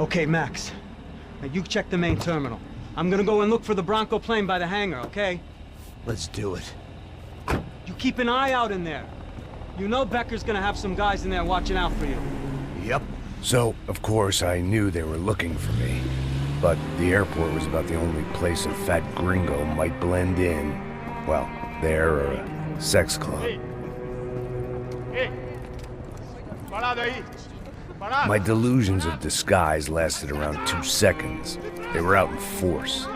Okay, Max. Now you check the main terminal. I'm gonna go and look for the Branco plane by the hangar, okay? Let's do it. You keep an eye out in there. You know Beckar's gonna have some guys in there watching out for you. Yep. So, of course, I knew they were looking for me. But the airport was about the only place a fat gringo might blend in. Well, there or a sex club. My delusions of disguise lasted around 2 seconds. They were out in force.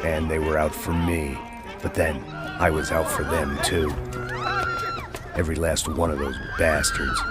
And they were out for me. But then, I was out for them too. Every last one of those bastards.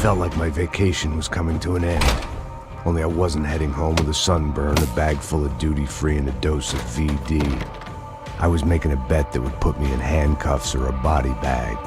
felt like my vacation was coming to an end. Only I wasn't heading home with a sunburn, a bag full of duty-free, and a dose of VD. I was making a bet that would put me in handcuffs or a body bag.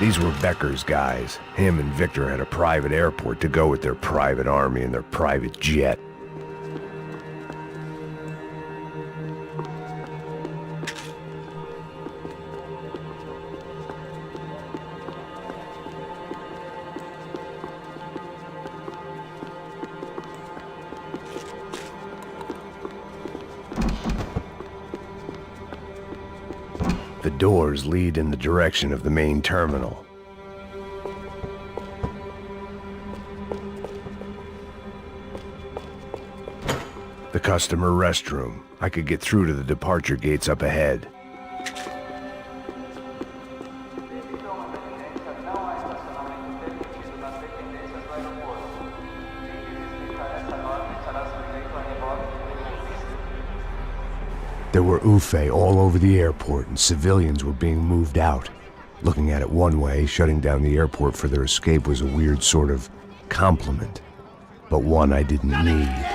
These were Beckar's guys. Him and Victor had a private airport to go with their private army and their private jet. The doors lead in the direction of the main terminal. The customer restroom. I could get through to the departure gates up ahead. There were UFE all over the airport, and civilians were being moved out. Looking at it one way, shutting down the airport for their escape was a weird sort of compliment, but one I didn't need.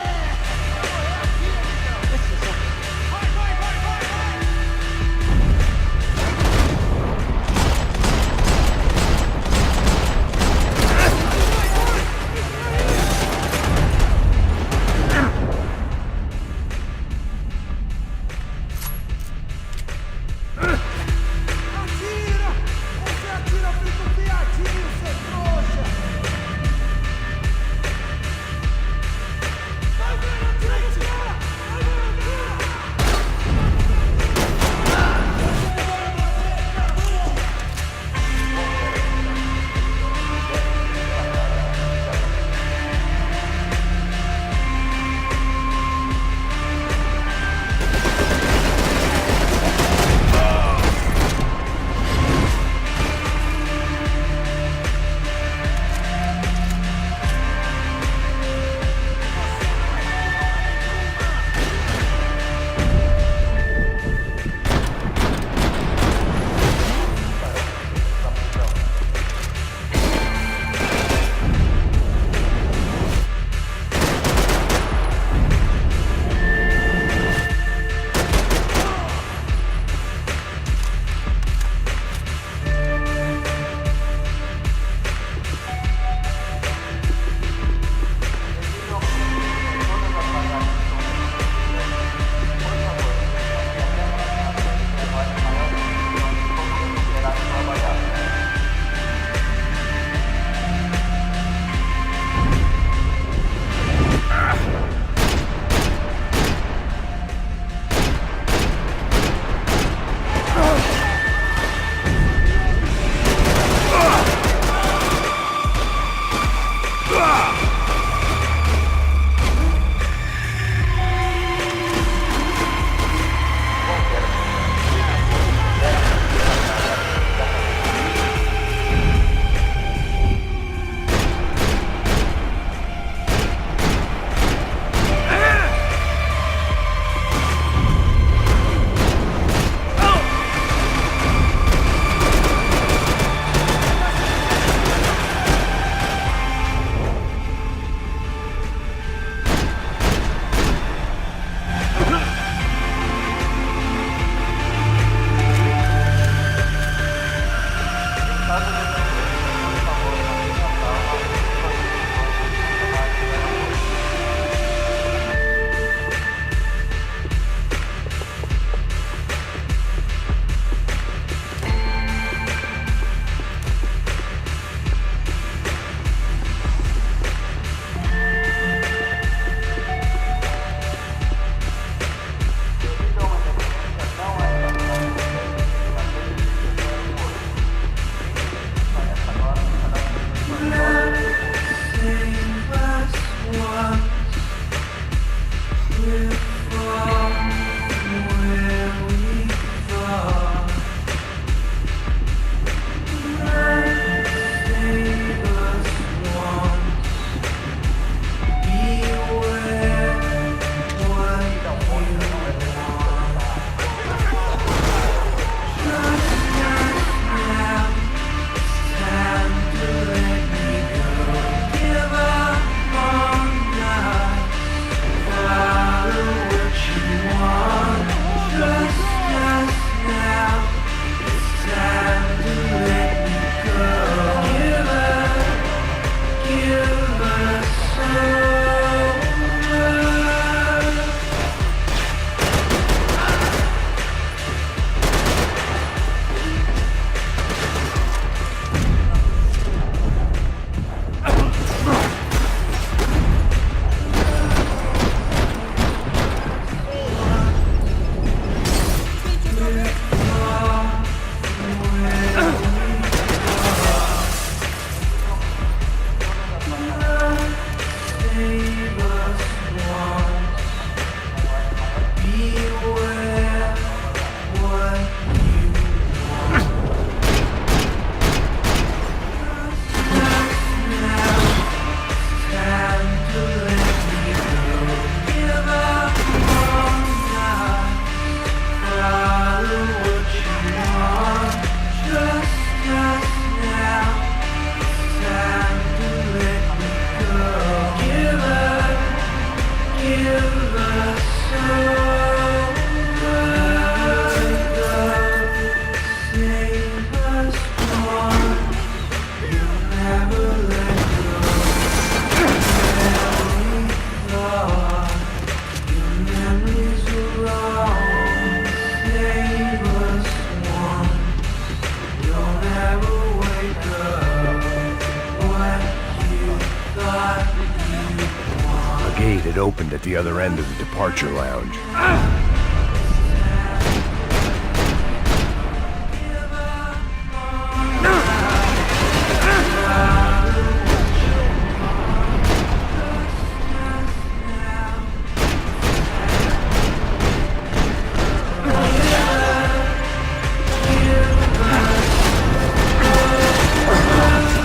It opened at the other end of the departure lounge.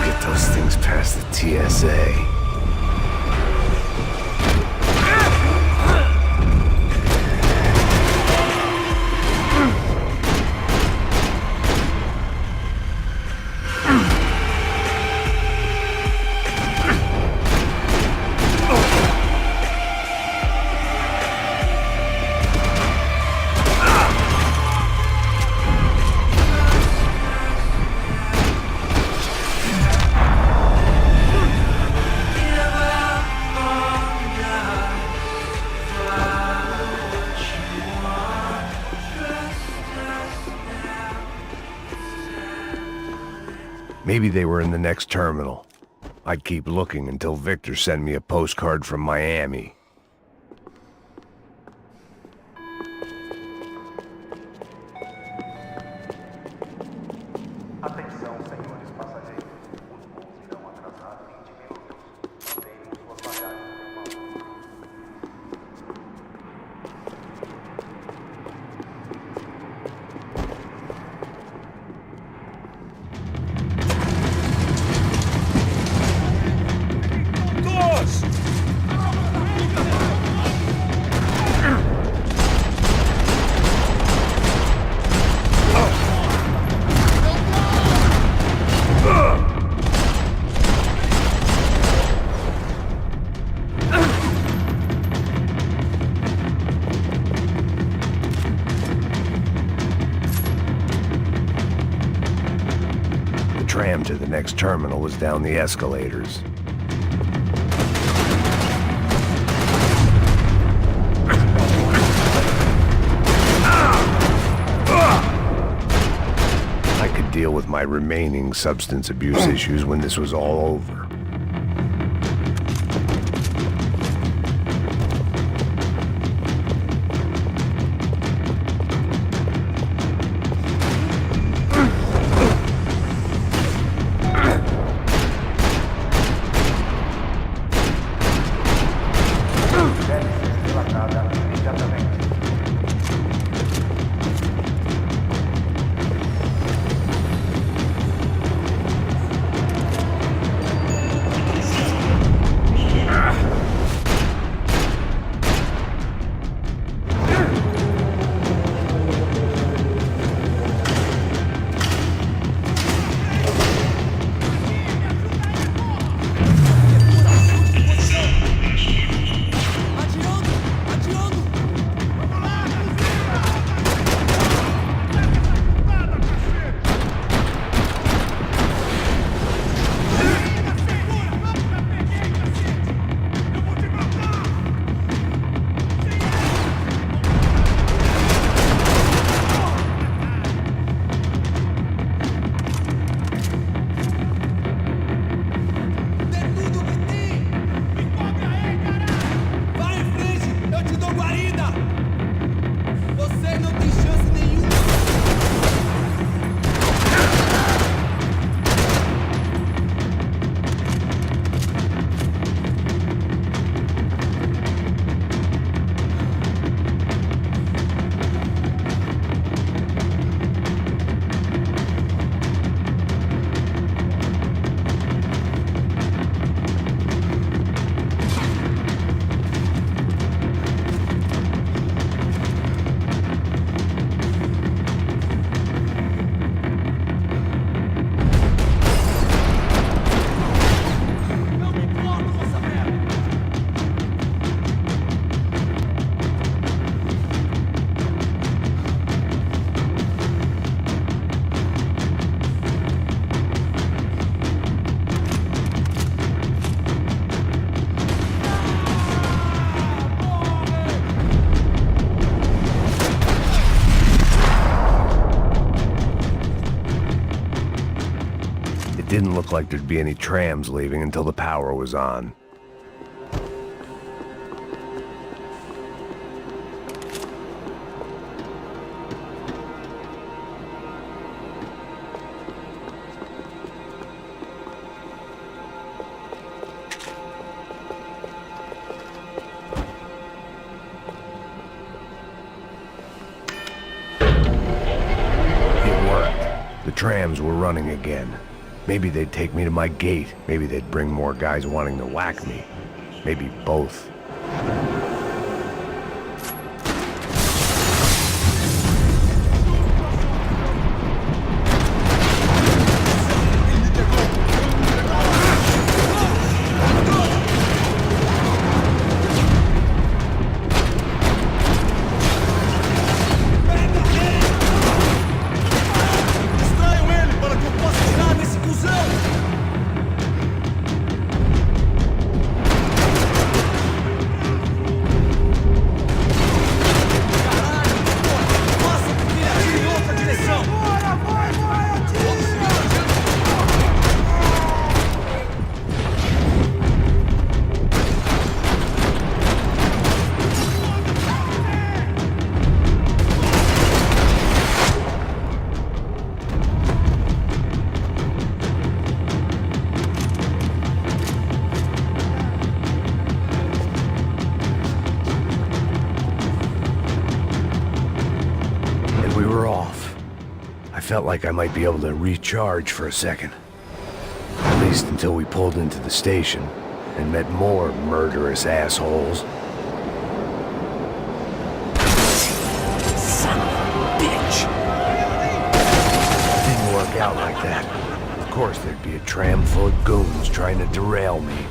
Get those things past the TSA. Maybe they were in the next terminal. I'd keep looking until Victor sent me a postcard from Miami. Atenção, senhores passageiros. Os voos irão atrasar 20 minutos. Mantenham suas bagagens em mãos. The tram to the next terminal was down the escalators. I could deal with my remaining substance abuse issues when this was all over. It didn't look like there'd be any trams leaving until the power was on. The trams were running again. Maybe they'd take me to my gate. Maybe they'd bring more guys wanting to whack me. Maybe both. Felt like I might be able to recharge for a second. At least until we pulled into the station and met more murderous assholes. Son of a bitch! Didn't work out like that. Of course there'd be a tram full of goons trying to derail me.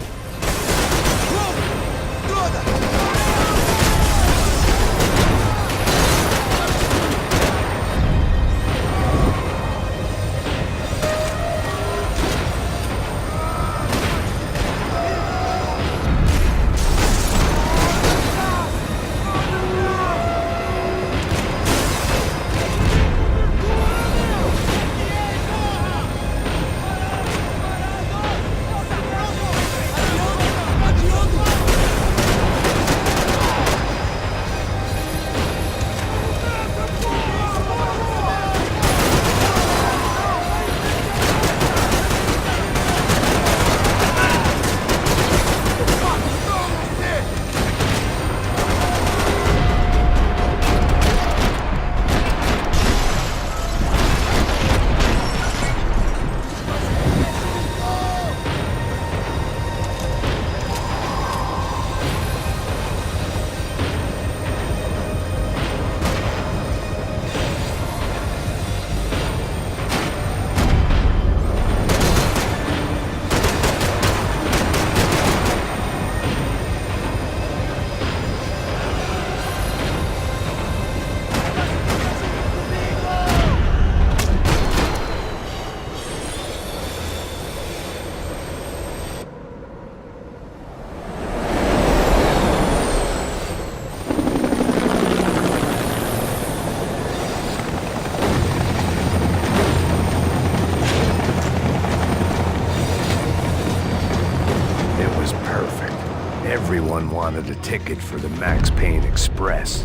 Everyone wanted a ticket for the Max Payne Express.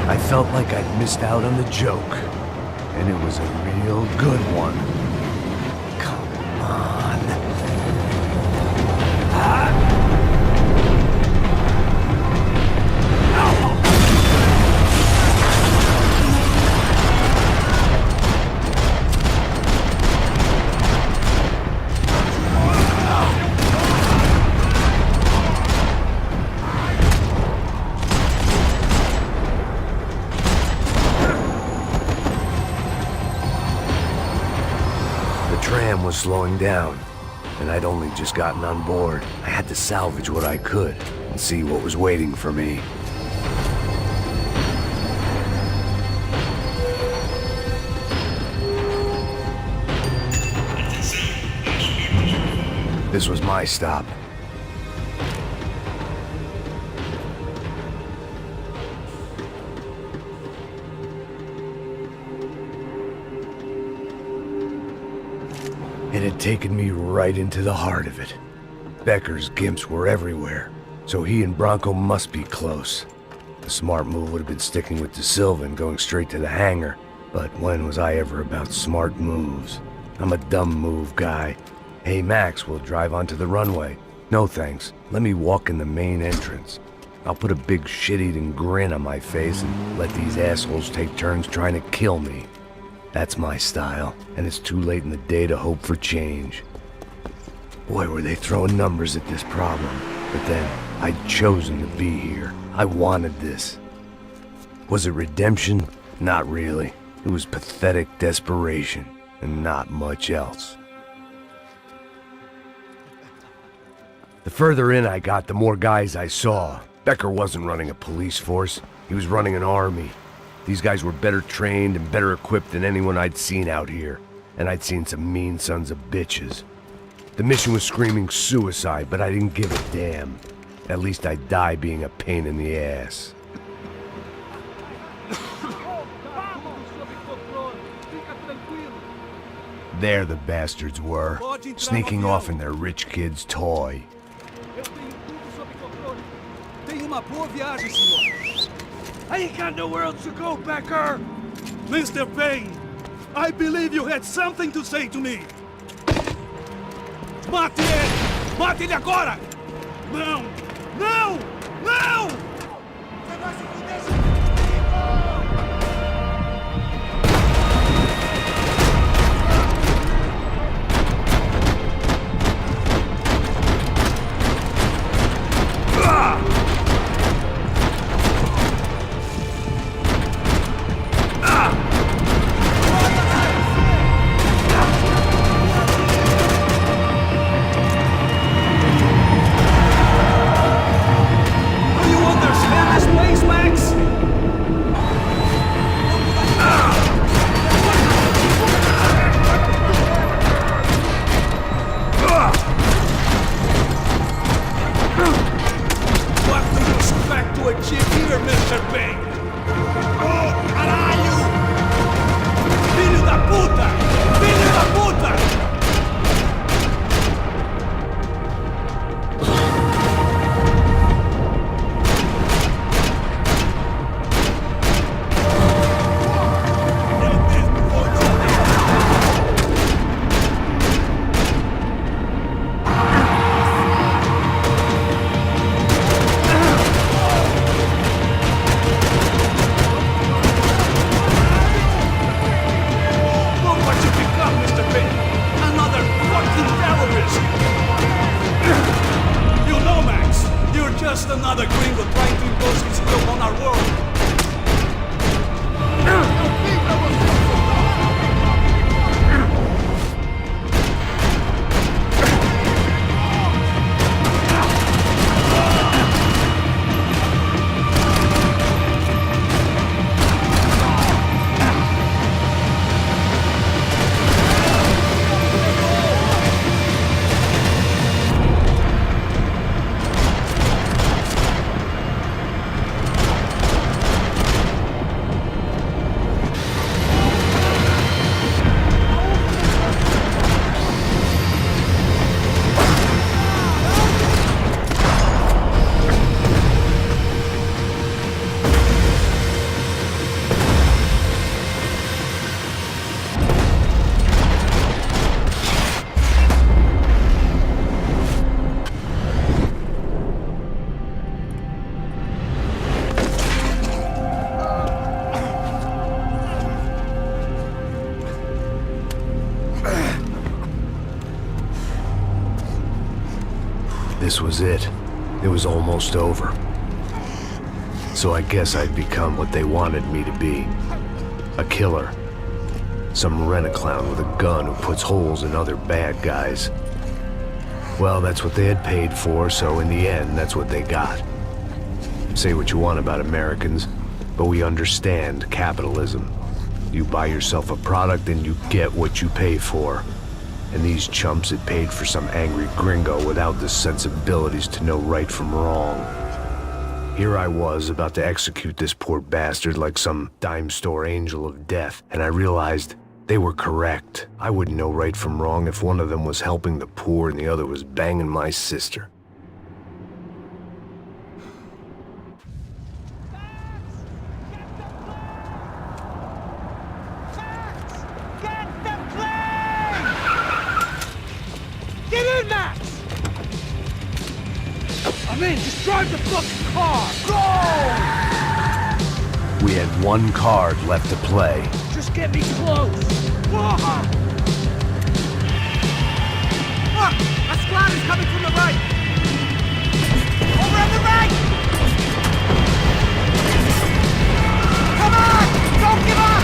I felt like I'd missed out on the joke, and it was a real good one. Come on. tram was slowing down, and I'd only just gotten on board. I had to salvage what I could and see what was waiting for me. This was my stop. It had taken me right into the heart of it. Beckar's gimps were everywhere, so he and Branco must be close. The smart move would have been sticking with De Silva and going straight to the hangar, but when was I ever about smart moves? I'm a dumb move guy. Hey Max, we'll drive onto the runway. No thanks, let me walk in the main entrance. I'll put a big shit-eating grin on my face and let these assholes take turns trying to kill me. That's my style, and it's too late in the day to hope for change. Boy, were they throwing numbers at this problem. But then, I'd chosen to be here. I wanted this. Was it redemption? Not really. It was pathetic desperation, and not much else. The further in I got, the more guys I saw. Beckar wasn't running a police force. He was running an army. These guys were better trained and better equipped than anyone I'd seen out here. And I'd seen some mean sons of bitches. The mission was screaming suicide, but I didn't give a damn. At least I'd die being a pain in the ass. There the bastards were, sneaking off in their rich kid's toy. I ain't got nowhere else to go, Beckar! Mr. Payne, I believe you had something to say to me! Mate ele! Mate ele agora! Não! Não! Não! Você vai se fuder, This was it. It was almost over. So I guess I'd become what they wanted me to be. A killer. Some rent-a-clown with a gun who puts holes in other bad guys. Well, that's what they had paid for, so in the end, that's what they got. Say what you want about Americans, but we understand capitalism. You buy yourself a product and you get what you pay for. And these chumps had paid for some angry gringo without the sensibilities to know right from wrong. Here I was, about to execute this poor bastard like some dime store angel of death, and I realized they were correct. I wouldn't know right from wrong if one of them was helping the poor and the other was banging my sister. Get in, Max! I'm in, just drive the fucking car! Go! We had one card left to play. Just get me close! Whoa! Look! A squad is coming from the right! Over on the right! Come on! Don't give up!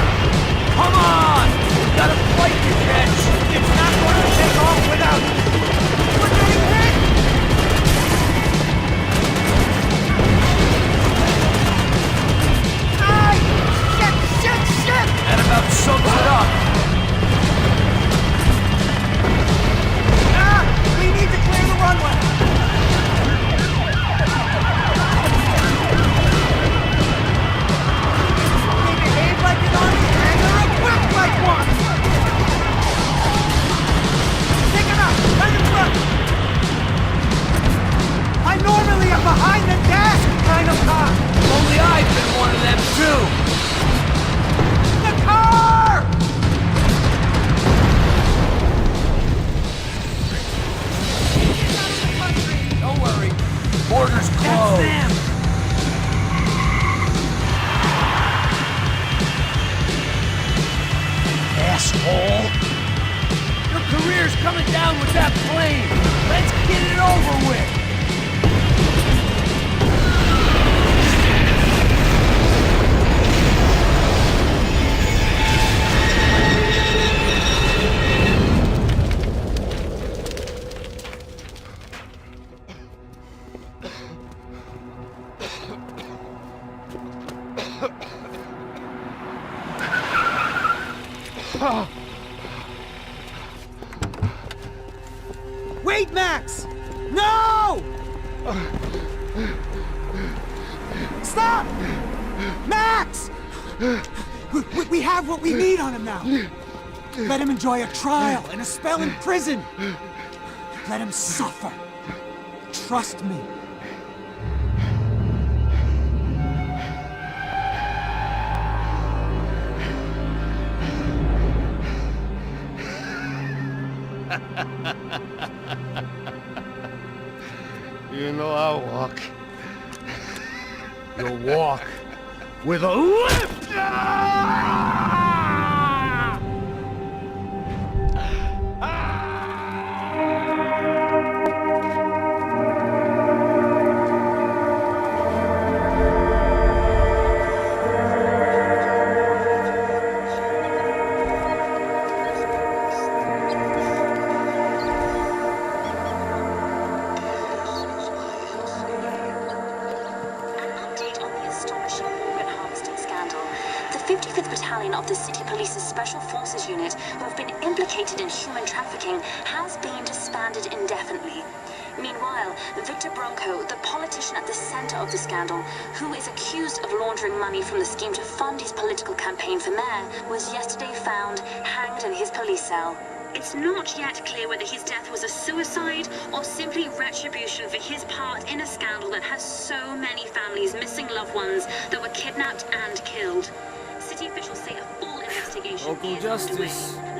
Come on! We got a flight to catch! It's not going to take off without us! We're getting hit! Ay! Shit! That about sums it up. We need to clear the runway! We behave like an army and they're equipped like one! Take him out! Right in front! I'm normally a behind-the-desk kind of cop! Only I've been one of them too. The car! Don't worry. Borders closed. That's them! Asshole. Your career's coming down with that plane. Let's get it over with. Wait, Max! No! Stop! Max! We have what we need on him now. Let him enjoy a trial and a spell in prison. Let him suffer. Trust me. You know I'll walk. You'll walk with a lift! The 55th Battalion of the City Police's Special Forces Unit, who have been implicated in human trafficking, has been disbanded indefinitely. Meanwhile, Victor Branco, the politician at the center of the scandal, who is accused of laundering money from the scheme to fund his political campaign for mayor, was yesterday found hanged in his police cell. It's not yet clear whether his death was a suicide or simply retribution for his part in a scandal that has so many families missing loved ones that were kidnapped and killed. City officials say a full investigation Local is justice. underway.